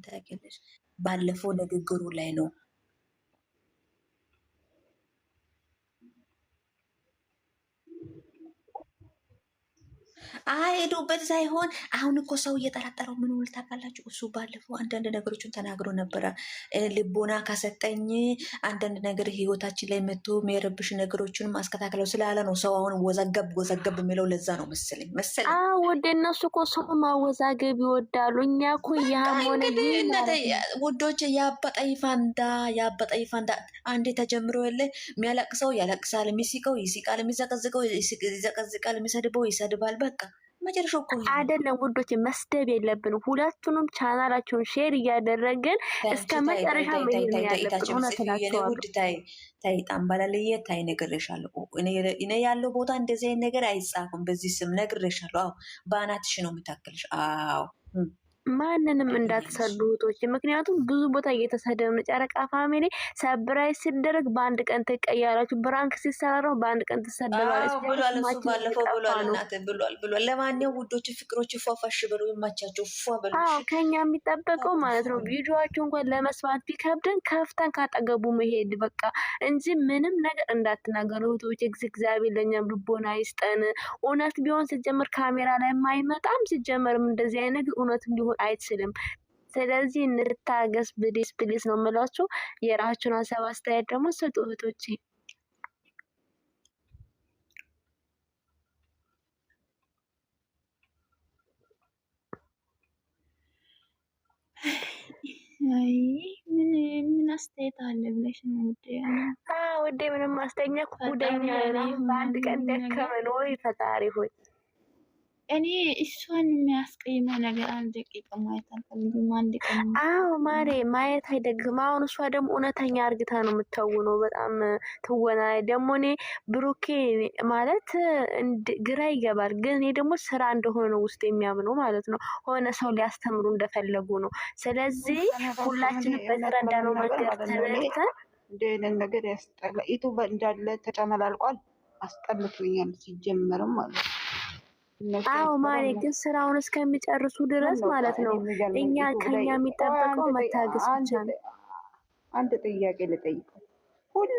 ታውቂያለሽ? ባለፈው ንግግሩ ላይ ነው ሄዱበት ሳይሆን አሁን እኮ ሰው እየጠረጠረው ምን ውል ታውቃላችሁ? እሱ ባለፈው አንዳንድ ነገሮችን ተናግሮ ነበረ። ልቦና ካሰጠኝ አንዳንድ ነገር ህይወታችን ላይ መጥቶ የሚረብሽ ነገሮችን ማስከታከለው ስላለ ነው ሰው አሁን ወዘገብ የሚለው ለዛ ነው መሰለኝ። ወደ እነሱ እኮ ሰው ማወዛገብ ይወዳሉ። እኛ እኮ ያሞነ ውዶች ያበጠ ይፋንዳ አንዴ ተጀምሮ የለ የሚያለቅሰው ያለቅሳል፣ የሚስቀው ይስቃል፣ የሚዘቀዝቀው ይዘቀዝቃል፣ የሚሰድበው ይሰድባል። በቃ መጨረሻው እኮ አይደለም ውዶች፣ መስደብ የለብንም። ሁለቱንም ቻናላቸውን ሼር እያደረግን እስከ መጨረሻ መሄድ ያለብን። ውድ ታይ ጣምባላልየ ታይ ነግሬሻለሁ። እኔ ያለው ቦታ እንደዚህ አይነት ነገር አይጻፍም። በዚህ ስም ነግሬሻለሁ። አዎ በአናትሽ ነው የምታክልሽ። አዎ ማንንም እንዳትሰዱ እህቶች፣ ምክንያቱም ብዙ ቦታ እየተሰደቡ ነው። ጨረቃ ፋሚሊ ሰብራይ ሲደረግ በአንድ ቀን ትቀያላችሁ፣ ብራንክ ሲሰራው በአንድ ቀን ትሰደባለች። ብሏል እሱ ባለፈው ብሏል። እናት ብሏል። ለማንኛውም ውዶች ፍቅሮች ፏፋሽ ብሎ ይማቻቸው። ፏ በሉ። ከኛ የሚጠበቀው ማለት ነው ቪዲዮአችሁ እንኳን ለመስማት ቢከብደን ከፍተን ካጠገቡ መሄድ በቃ እንጂ ምንም ነገር እንዳትናገሩ እህቶች። እግዚአብሔር ለኛም ልቦና ይስጠን። እውነት ቢሆን ሲጀመር ካሜራ ላይ የማይመጣም ሲጀመርም እንደዚህ አይነት ነገር እውነትም ሊሆን አይችልም። ስለዚህ እንታገስ ፕሊስ ነው የምላችሁ። የራሳችሁን ሀሳብ አስተያየት ደግሞ ስጡ እህቶቼ። አይ ምን አስተያየት አለ ብለሽ ነው ውዴ? ውዴ ምንም ማስተኛ ጉደኛ ነው። በአንድ ቀን ደከመን ወይ ፈጣሪ ሆይ። እኔ እሷን የሚያስቀይመው ነገር አንድ ደቂቃ ማየት አልፈልግም። አንድ ቀን ማሬ ማየት አይደግም። አሁን እሷ ደግሞ እውነተኛ አርግታ ነው የምትተውነው። በጣም ትወና ደግሞ እኔ ብሩኬ ማለት ግራ ይገባል። ግን እኔ ደግሞ ስራ እንደሆነ ውስጥ የሚያምነው ማለት ነው። ሆነ ሰው ሊያስተምሩ እንደፈለጉ ነው። ስለዚህ ሁላችንም በተረዳነው መንገድ ተረድተን እንደዚህ ነገር ያስጠላ። ዩቱብ እንዳለ ተጨመላልቋል። አስጠልቶኛል ሲጀመርም ማለት ነው። ማሬ ግን ስራውን እስከሚጨርሱ ድረስ ማለት ነው እኛ ከኛ የሚጠበቀው መታገስ ብቻ ነው። አንድ ጥያቄ ልጠይቅ። ሁሌ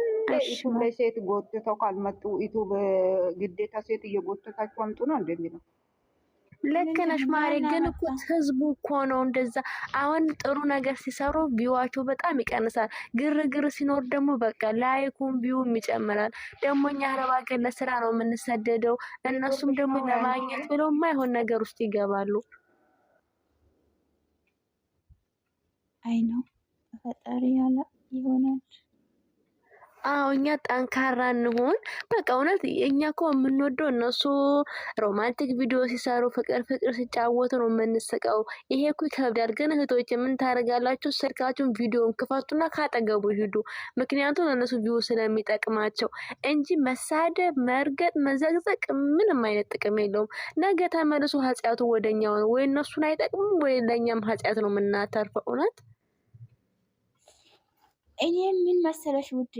ዩቱብ ላይ ሴት ጎትተው ካልመጡ ዩቱብ ግዴታ ሴት እየጎተታችሁ አምጡ ነው እንደሚለው? ልክ ነሽ ማሬ። ግን እኮ ህዝቡ እኮ ነው እንደዛ። አሁን ጥሩ ነገር ሲሰሩ ቪዋቸው በጣም ይቀንሳል። ግርግር ሲኖር ደግሞ በቃ ላይኩም ቪውም ይጨምራል። ደግሞ እኛ አረብ ሀገር ለስራ ነው የምንሰደደው። እነሱም ደግሞ ለማግኘት ብለው የማይሆን ነገር ውስጥ ይገባሉ። አይ ነው ፈጣሪ ያለ ይሆናል። እኛ ጠንካራ እንሆን። በቃ እውነት እኛ እኮ የምንወደው እነሱ ሮማንቲክ ቪዲዮ ሲሰሩ ፍቅር ሲጫወቱ ነው የምንስቀው። ይሄ እኮ ይከብዳል። ግን እህቶች ምን ታደርጋላችሁ? ስልካችሁን ቪዲዮን ክፈቱና ካጠገቡ ሂዱ። ምክንያቱም እነሱ ቪዲዮ ስለሚጠቅማቸው እንጂ መሳደብ፣ መርገጥ፣ መዘግዘቅ ምንም አይነት ጥቅም የለውም። ነገ ተመልሶ ኃጢአቱ ወደኛው ነው። ወይ እነሱን አይጠቅሙም ወይ ለኛም ኃጢአት ነው የምናተርፈው። እውነት እኔ ምን መሰለሽ ውድ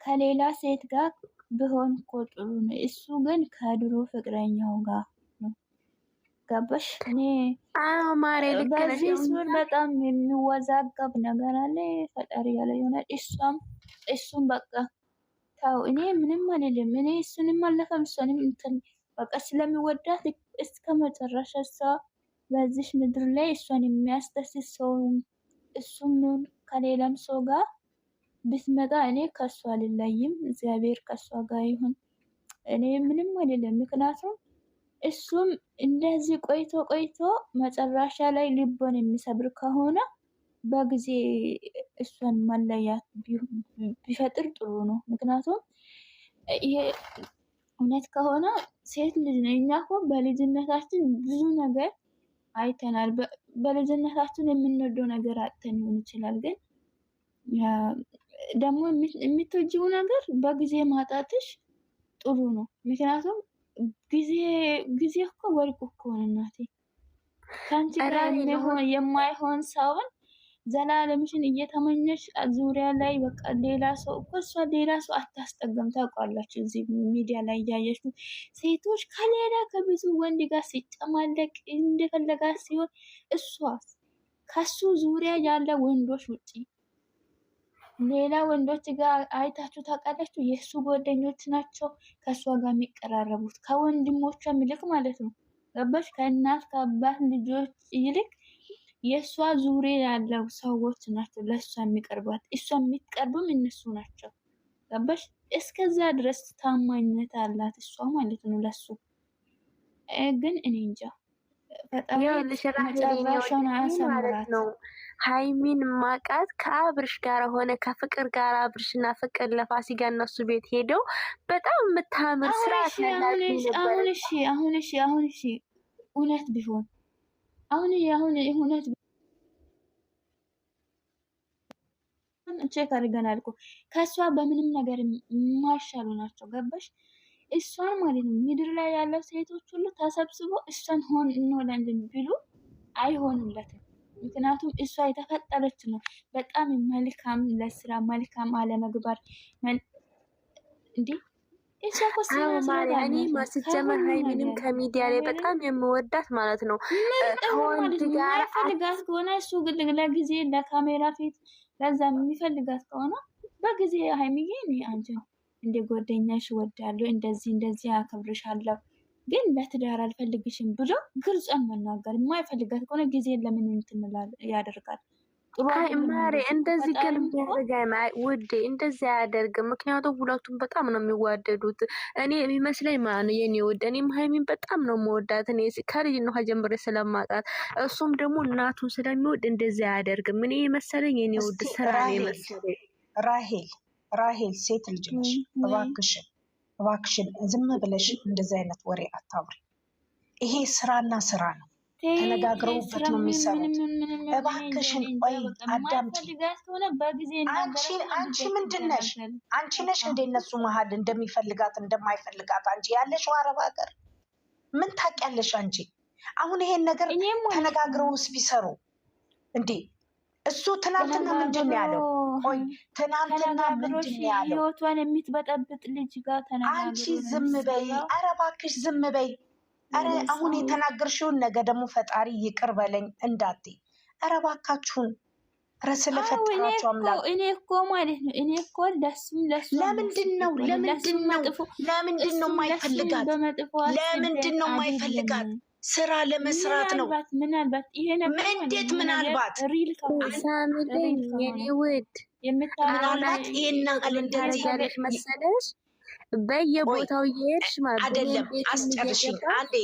ከሌላ ሴት ጋር ቢሆን እኮ ጥሩ ነው። እሱ ግን ከድሮ ፍቅረኛው ጋር ነው። ገባሽ? እኔ ማሬ በዚህ ሱር በጣም የሚወዛገብ ነገር አለ። ፈጣሪ ያለ ይሆናል። እሱም በቃ ታው እኔ ምንም አልልም። እኔ እሱንም አለፈም እሱንም እንትን በቃ ስለሚወዳት እስከ መጨረሻ እሷ በዚህ ምድር ላይ እሷን የሚያስደስት ሰው እሱም ከሌላም ሰው ጋር ብትመጣ እኔ ከሷ አልለይም። እግዚአብሔር ከሷ ጋር ይሁን። እኔ ምንም አይደለም። ምክንያቱም እሱም እንደዚህ ቆይቶ መጨረሻ ላይ ልቦን የሚሰብር ከሆነ በጊዜ እሷን መለያት ቢፈጥር ጥሩ ነው። ምክንያቱም ይሄ እውነት ከሆነ ሴት ልጅ ነው። እኛ እኮ በልጅነታችን ብዙ ነገር አይተናል። በልጅነታችን የምንወደው ነገር አጥተን ሊሆን ይችላል። ግን ደግሞ የምትወጂው ነገር በጊዜ ማጣትሽ ጥሩ ነው። ምክንያቱም ጊዜ እኮ ወርቅ እኮ ነው እናቴ። ከአንቺ ጋር የማይሆን ሰውን ዘላለምሽን እየተመኘሽ ዙሪያ ላይ በቃ ሌላ ሰው እኮ እሷ ሌላ ሰው አታስጠገም። ታውቃላችሁ እዚህ ሚዲያ ላይ እያየሽ ሴቶች ከሌላ ከብዙ ወንድ ጋር ሲጨማለቅ እንደፈለጋ ሲሆን ከሱ ዙሪያ ያለ ወንዶች ውጪ ሌላ ወንዶች ጋር አይታችሁ ታውቃላችሁ? የእሱ ጓደኞች ናቸው ከእሷ ጋር የሚቀራረቡት ከወንድሞቿ ይልቅ ማለት ነው። ገባሽ? ከእናት ከአባት ልጆች ይልቅ የእሷ ዙሪያ ያለው ሰዎች ናቸው ለእሷ የሚቀርቧት። እሷ የሚቀርቡም እነሱ ናቸው። ገባሽ? እስከዛ ድረስ ታማኝነት አላት እሷ ማለት ነው ለሱ። ግን እኔ እንጃ ፈጣሪ መጨረሻውን አያሳምራት ነው። ሀይሚን ማቃት ከአብርሽ ጋር ሆነ ከፍቅር ጋር አብርሽና ፍቅር ለፋሲካ እነሱ ቤት ሄደው በጣም የምታምር ስራ አሁን እውነት ቢሆን አሁን እውነት ቼክ አድርገናል እኮ ከእሷ በምንም ነገር የማይሻሉ ናቸው። ገባሽ? እሷን ማለት ነው ምድር ላይ ያለው ሴቶች ሁሉ ተሰብስቦ እሷን ሆን እንወላለን ቢሉ አይሆንለትም። ምክንያቱም እሷ የተፈጠረች ነው በጣም መልካም ለስራ መልካም አለመግባር እንዴ እሷ እኮ እኔ ማስጀመር ሀይሚንም ከሚዲያ ላይ በጣም የምወዳት ማለት ነው። ከወንድ ጋር ፈልጋት ከሆነ እሱ ለጊዜ ለካሜራ ፊት ለዛ የሚፈልጋት ከሆነ በጊዜ ሀይሚዬ እኔ አንቺን እንደ ጓደኛሽ ወዳለሁ እንደዚህ አከብርሻለሁ ግን ለትዳር አልፈልግሽም ብሎ ግልጿን መናገር። የማይፈልጋት ከሆነ ጊዜ ለምን እንትን ያደርጋል? ማሬ እንደዚህ ግን ውዴ እንደዚህ አያደርግም። ምክንያቱም ሁለቱም በጣም ነው የሚዋደዱት። እኔ የሚመስለኝ ማለት ነው የኔ ውድ፣ እኔም ሀይሚን በጣም ነው የምወዳት እኔ ከልጅ ነው ጀምሬ ስለማውቃት፣ እሱም ደግሞ እናቱን ስለሚወድ እንደዚህ አያደርግም። እኔ የመሰለኝ የኔ ውድ ስራ ነው የመሰለኝ። ራሄል ሴት ልጅ ነሽ፣ እባክሽን ዝም ብለሽ እንደዚህ አይነት ወሬ አታውሪ። ይሄ ስራና ስራ ነው፣ ተነጋግረውበት ነው የሚሰሩት። እባክሽን ቆይ አዳምጪ። አንቺ ምንድን ነሽ? አንቺ ነሽ እንደ እነሱ መሀል እንደሚፈልጋት እንደማይፈልጋት አንቺ ያለሽው አረብ ሀገር ምን ታውቂያለሽ አንቺ? አሁን ይሄን ነገር ተነጋግረውስ ቢሰሩ እንዴ? እሱ ትናንትና ምንድን ነው ያለው? ቆይ ትናንትና ምንድን ነው ያለው? ህይወቷን የምትበጠብጥ ልጅ ጋር ተነጋግረው አንቺ ዝም በይ፣ ኧረ እባክሽ ዝም በይ። ኧረ አሁን የተናገርሽውን ነገ ደግሞ ፈጣሪ ይቅር በለኝ እንዳትይ። ኧረ እባካችሁን፣ ኧረ ስለፈጠራችሁ አምላክ። እኔ እኮ ማለት ነው ለምንድን ነው የማይፈልጋት? ለምንድን ነው የማይፈልጋት? ስራ ለመስራት ነው። ምናልባት ይሄ ነገር እንዴት ምናልባት ሳምልኝ የኔ ውድ ምናልባት ይሄን ነገር እንደዚህ መሰለሽ በየቦታው እየሄድሽ ማለት አይደለም። አስጨርሽኝ አንዴ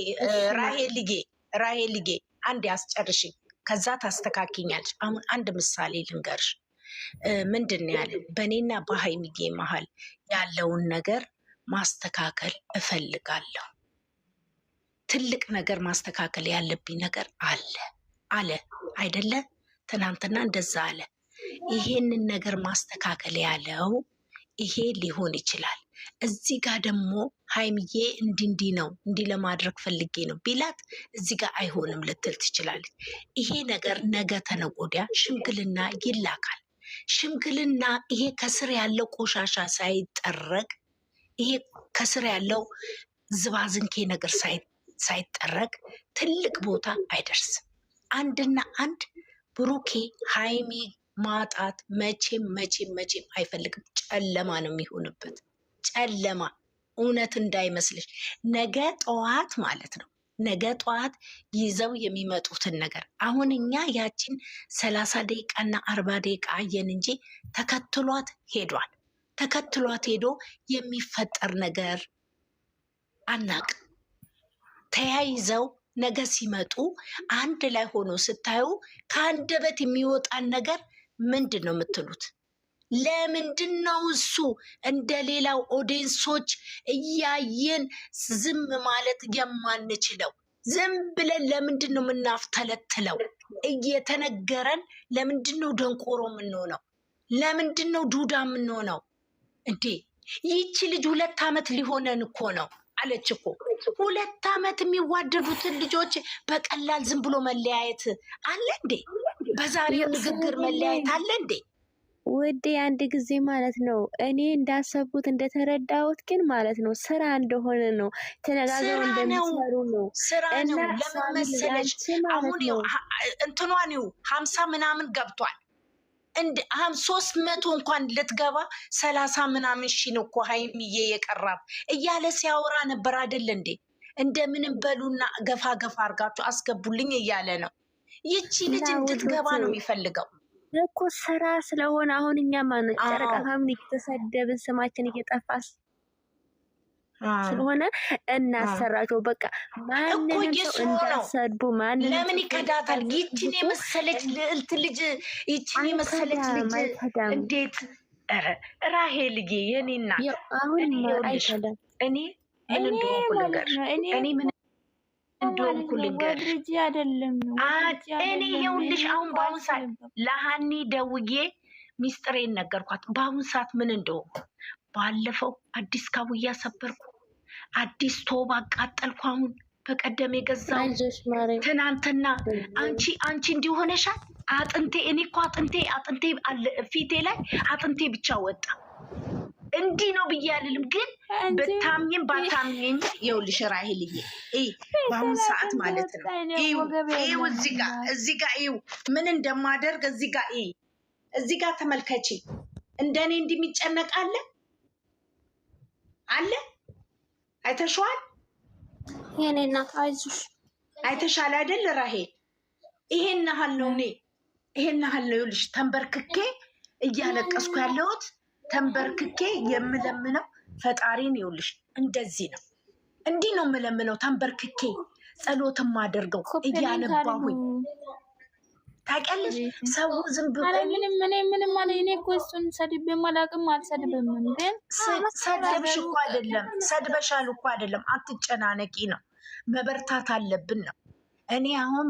ራሄልጌ አንዴ አስጨርሽኝ፣ ከዛ ታስተካክኛለሽ። አሁን አንድ ምሳሌ ልንገርሽ። ምንድን ነው ያለ በእኔና በሀይሚጌ መሀል ያለውን ነገር ማስተካከል እፈልጋለሁ። ትልቅ ነገር ማስተካከል ያለብኝ ነገር አለ አይደለ? ትናንትና እንደዛ አለ። ይሄንን ነገር ማስተካከል ያለው ይሄ ሊሆን ይችላል። እዚህ ጋር ደግሞ ሀይሚዬ እንዲህ ነው እንዲህ ለማድረግ ፈልጌ ነው ቢላት እዚህ ጋር አይሆንም ልትል ትችላለች። ይሄ ነገር ነገ ተነገ ወዲያ ሽምግልና ይላካል። ሽምግልና ይሄ ከስር ያለው ቆሻሻ ሳይጠረግ፣ ይሄ ከስር ያለው ዝባዝንኬ ነገር ሳይጠረግ ትልቅ ቦታ አይደርስም። አንድና አንድ ብሩኬ ሀይሚ ማጣት መቼም አይፈልግም። ጨለማ ነው የሚሆንበት፣ ጨለማ። እውነት እንዳይመስልሽ ነገ ጠዋት ማለት ነው፣ ነገ ጠዋት ይዘው የሚመጡትን ነገር አሁን እኛ ያችን 30 ደቂቃና 40 ደቂቃ አየን እንጂ ተከትሏት ሄዶ የሚፈጠር ነገር አናቅም። ተያይዘው ነገ ሲመጡ አንድ ላይ ሆኖ ስታዩ ከአንደበት የሚወጣን ነገር ምንድን ነው የምትሉት? ለምንድን ነው እሱ እንደ ሌላው ኦዲየንሶች እያየን ዝም ማለት የማንችለው? ዝም ብለን ለምንድን ነው የምናፍተለትለው? እየተነገረን ለምንድን ነው ደንቆሮ የምንሆነው? ለምንድን ነው ዱዳ የምንሆነው? እንዴ ይቺ ልጅ 2 ዓመት ሊሆነን እኮ ነው አለች እኮ። 2 ዓመት የሚዋደዱትን ልጆች በቀላል ዝም ብሎ መለያየት አለ እንዴ? በዛሬው ንግግር መለያየት አለ እንዴ? ውዴ አንድ ጊዜ ማለት ነው እኔ እንዳሰብኩት እንደተረዳሁት ግን ማለት ነው ስራ እንደሆነ ነው ተነጋግረው እንደሚሰሩ ነው። ስራ እና ነው። ለምን መሰለሽ አሁን እንትኗን 50 ምናምን ገብቷል። እንደ 300 እንኳን ልትገባ 30 ምናምን ሺህ ነው እኮ ሀይሚዬ የቀራብ እያለ ሲያወራ ነበር አይደል እንዴ? እንደምንም በሉና ገፋ ገፋ አርጋችሁ አስገቡልኝ እያለ ነው። ይቺ ልጅ እንድትገባ ነው የሚፈልገው እኮ ስራ ስለሆነ አሁን እኛ ማለት ጨረቃ ፋሚሊ እየተሰደብን ስማችን እየጠፋ ስለሆነ እናሰራቸው። በቃ ማንንም ሰው እንዳሰድቡ ማንንም ለምን ይከዳታል? ይቺን የመሰለች ልዕልት ልጅ ይቺን የመሰለች ልጅ እንዴት ራሄልዬ የኔ እናት አሁን አይከዳም። እኔ ምን እንደሆንኩ ልንገርሽ እኔ ምን እንደሆንኩ ልንገርሽ እኔ ይኸውልሽ አሁን በአሁን ሰዓት ለሀኒ ደውዬ ሚስጥሬን ነገርኳት። በአሁን ሰዓት ምን እንደሆንኩ ባለፈው አዲስ ካቡያ ሰበርኩ፣ አዲስ ቶብ አቃጠልኩ። አሁን በቀደም የገዛው ትናንትና አንቺ እንዲሆነሻል አጥንቴ እኔ እኮ አጥንቴ ፊቴ ላይ አጥንቴ ብቻ ወጣ። እንዲህ ነው ብዬ አልልም፣ ግን በታምኝም ባታምኝም ይኸውልሽ ራሄልዬ በአሁን ሰዓት ማለት ነው ይኸው እዚህ ጋር ይኸው ምን እንደማደርግ እዚህ ጋር ተመልከቺ። እንደኔ እንደሚጨነቅ አለ አይተሽዋል? የኔ እናት አይዞሽ አይተሻል አይደል ራሄል? ይሄን ያህል ነው ይኸውልሽ ተንበርክኬ እያለቀስኩ ያለሁት ተንበርክኬ የምለምነው ፈጣሪን ይኸውልሽ እንደዚህ ነው። እንዲህ ነው የምለምነው ተንበርክኬ ጸሎት ማደርገው እያነባሁኝ ታውቂያለሽ። ሰው ዝም ብሎ ምንም ማለት እኔ እኮ እሱን ሰድቤም አላውቅም አልሰድብም። ግን ሰደብሽ እኮ አይደለም ሰድበሻል እኮ አይደለም፣ አትጨናነቂ ነው መበርታት አለብን ነው። እኔ አሁን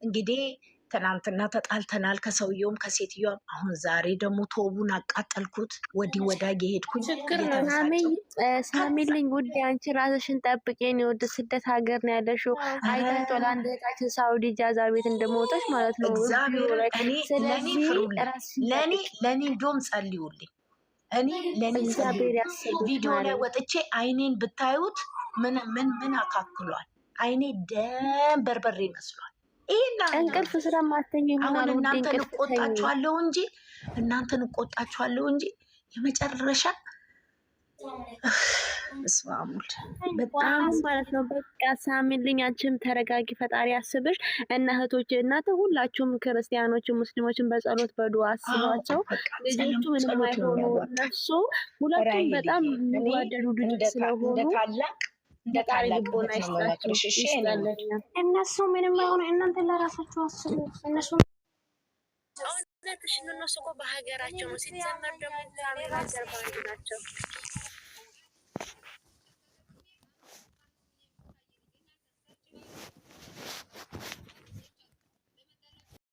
እንግዲህ ትናንትና ተጣልተናል ከሰውየውም ከሴትዮዋም። አሁን ዛሬ ደግሞ ቶቡን አቃጠልኩት። ወዲህ ወዳ የሄድኩኝ ችግር ነው። ሳሚልኝ ውዴ አንቺ ራስሽን ጠብቄን የወደ ስደት ሀገር ነው ያለሽው። አይታችኋል አንድ እህታችን ሳውዲ ጃዛ ቤት እንደሞተች ማለት ነው። እግዚአብሔር ለእኔ እንደውም ጸልዩልኝ። እኔ ለእኔ ቪዲዮ ላይ ወጥቼ አይኔን ብታዩት ምን አካክሏል? አይኔ ደም በርበሬ ይመስሏል። እንቅልፍ ስለማተኝ አሁን እናንተን እቆጣችኋለሁ እንጂ የመጨረሻ ስማሙል በጣም ማለት ነው። በቃ ሳሚልኝ አንቺም ተረጋጊ፣ ፈጣሪ ያስብሽ። እና እህቶች እናንተ ሁላችሁም ክርስቲያኖችን ሙስሊሞችን በጸሎት በዱዓ አስቧቸው። ልጆቹ ምንም አይሆኑ። እነሱ ሁለቱም በጣም የሚዋደዱ ልጆች ስለሆኑ ፈጣሪ ልቦና ይስጣቸው። እነሱ ምንም አይሆኑ። እናንተ ለራሳችሁ አስቡ። እነሱ እውነትሽን እነሱ እኮ በሀገራቸው ነው። ሲጀመር ደግሞ ሀገር ባንድ ናቸው።